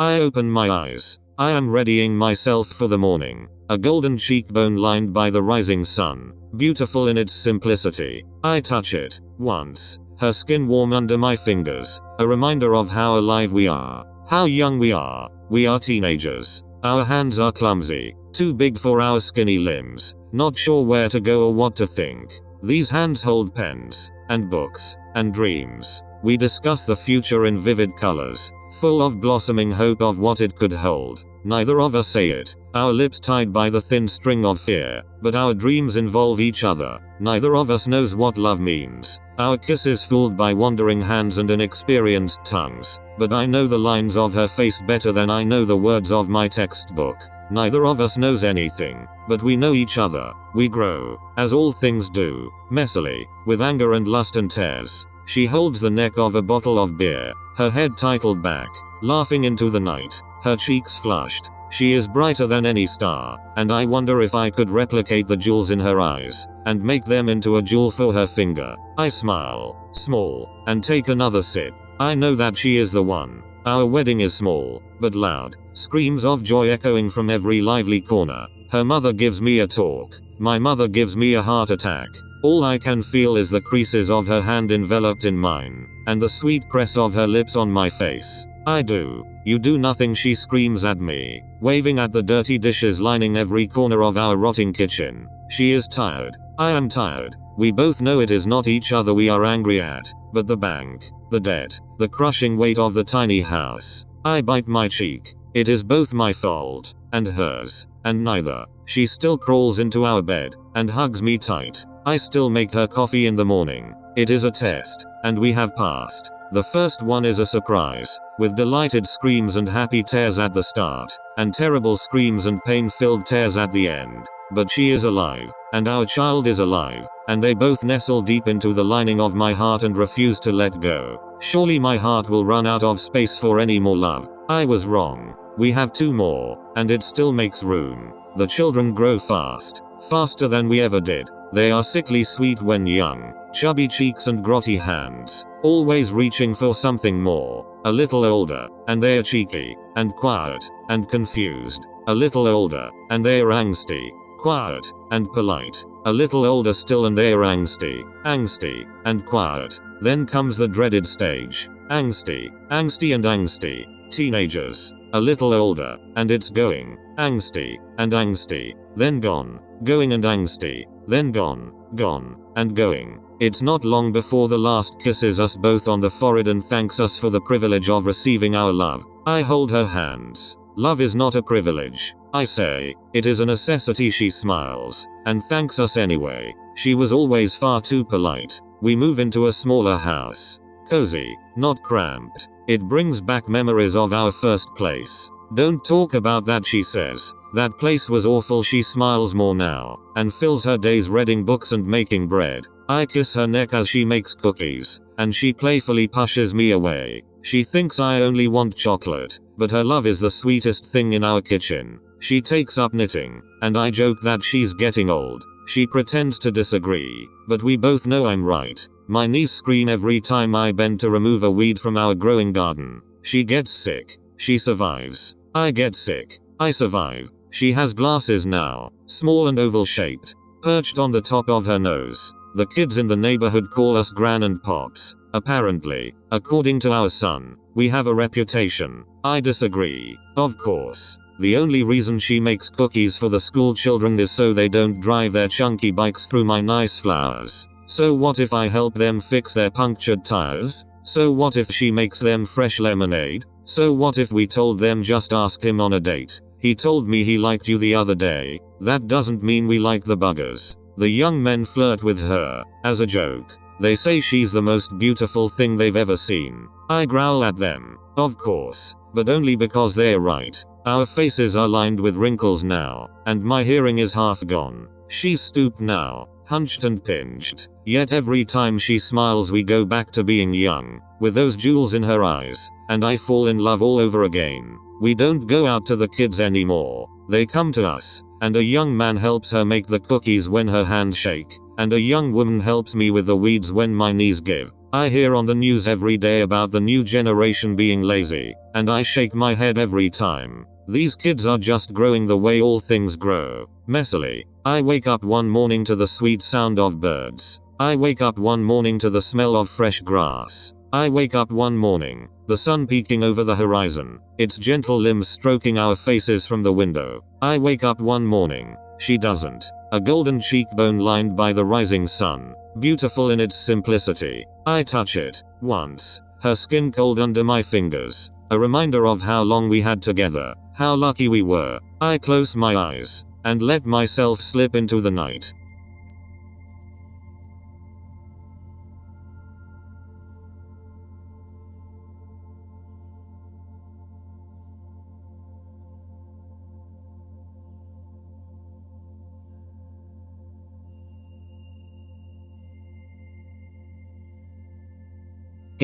I open my eyes. I am readying myself for the morning. A golden cheekbone lined by the rising sun, beautiful in its simplicity. I touch it. Once. Her skin warm under my fingers. A reminder of how alive we are. How young we are. We are teenagers. Our hands are clumsy. Too big for our skinny limbs. Not sure where to go or what to think. These hands hold pens. And books. And dreams. We discuss the future in vivid colors. Full of blossoming hope of what it could hold. Neither of us say it. Our lips tied by the thin string of fear. But our dreams involve each other. Neither of us knows what love means. Our kisses fooled by wandering hands and inexperienced tongues. But I know the lines of her face better than I know the words of my textbook. Neither of us knows anything. But we know each other. We grow. As all things do. Messily. With anger and lust and tears. She holds the neck of a bottle of beer. Her head titled back. Laughing into the night. Her cheeks flushed. She is brighter than any star, and I wonder if I could replicate the jewels in her eyes, and make them into a jewel for her finger. I smile, small, and take another sip. I know that she is the one. Our wedding is small, but loud. Screams of joy echoing from every lively corner. Her mother gives me a talk. My mother gives me a heart attack. All I can feel is the creases of her hand enveloped in mine, and the sweet press of her lips on my face. I do. You do nothing, she screams at me, waving at the dirty dishes lining every corner of our rotting kitchen. She is tired. I am tired. We both know it is not each other we are angry at, but the bank, the debt, the crushing weight of the tiny house. I bite my cheek. It is both my fault, and hers, and neither. She still crawls into our bed, and hugs me tight. I still make her coffee in the morning. It is a test, and we have passed. The first one is a surprise, with delighted screams and happy tears at the start, and terrible screams and pain-filled tears at the end. But she is alive, and our child is alive, and they both nestle deep into the lining of my heart and refuse to let go. Surely my heart will run out of space for any more love. I was wrong. We have 2 more, and it still makes room. The children grow fast, faster than we ever did. They are sickly sweet when young, chubby cheeks and grotty hands, always reaching for something more. A little older, and they are cheeky, and quiet, and confused. A little older, and they are angsty, quiet, and polite. A little older still and they are angsty, and quiet. Then comes the dreaded stage. Angsty, and angsty. Teenagers. A little older, and it's going. Angsty, then gone. Going and angsty, then gone, and going. It's not long before the last kisses us both on the forehead and thanks us for the privilege of receiving our love. I hold her hands. Love is not a privilege, I say. It is a necessity. She smiles, and thanks us anyway. She was always far too polite. We move into a smaller house. Cozy, not cramped. It brings back memories of our first place. Don't talk about that, she says. That place was awful. She smiles more now, and fills her days reading books and making bread. I kiss her neck as she makes cookies, and she playfully pushes me away. She thinks I only want chocolate, but her love is the sweetest thing in our kitchen. She takes up knitting, and I joke that she's getting old. She pretends to disagree, but we both know I'm right. My knees scream every time I bend to remove a weed from our growing garden. She gets sick. She survives. I get sick. I survive. She has glasses now, small and oval shaped, perched on the top of her nose. The kids in the neighborhood call us Gran and Pops. Apparently, according to our son, we have a reputation. I disagree. Of course. The only reason she makes cookies for the school children is so they don't drive their chunky bikes through my nice flowers. So what if I help them fix their punctured tires? So what if she makes them fresh lemonade? So what if we told them just ask him on a date? He told me he liked you the other day. That doesn't mean we like the buggers. The young men flirt with her, as a joke. They say she's the most beautiful thing they've ever seen. I growl at them, of course, but only because they're right. Our faces are lined with wrinkles now, and my hearing is half gone. She's stooped now, hunched and pinched. Yet every time she smiles we go back to being young, with those jewels in her eyes, and I fall in love all over again. We don't go out to the kids anymore. They come to us, and a young man helps her make the cookies when her hands shake, and a young woman helps me with the weeds when my knees give. I hear on the news every day about the new generation being lazy, and I shake my head every time. These kids are just growing the way all things grow, messily. I wake up one morning to the sweet sound of birds. I wake up one morning to the smell of fresh grass. I wake up one morning, the sun peeking over the horizon, its gentle limbs stroking our faces from the window. I wake up one morning, she doesn't. A golden cheekbone lined by the rising sun, beautiful in its simplicity. I touch it, once, her skin cold under my fingers, a reminder of how long we had together, how lucky we were. I close my eyes, and let myself slip into the night.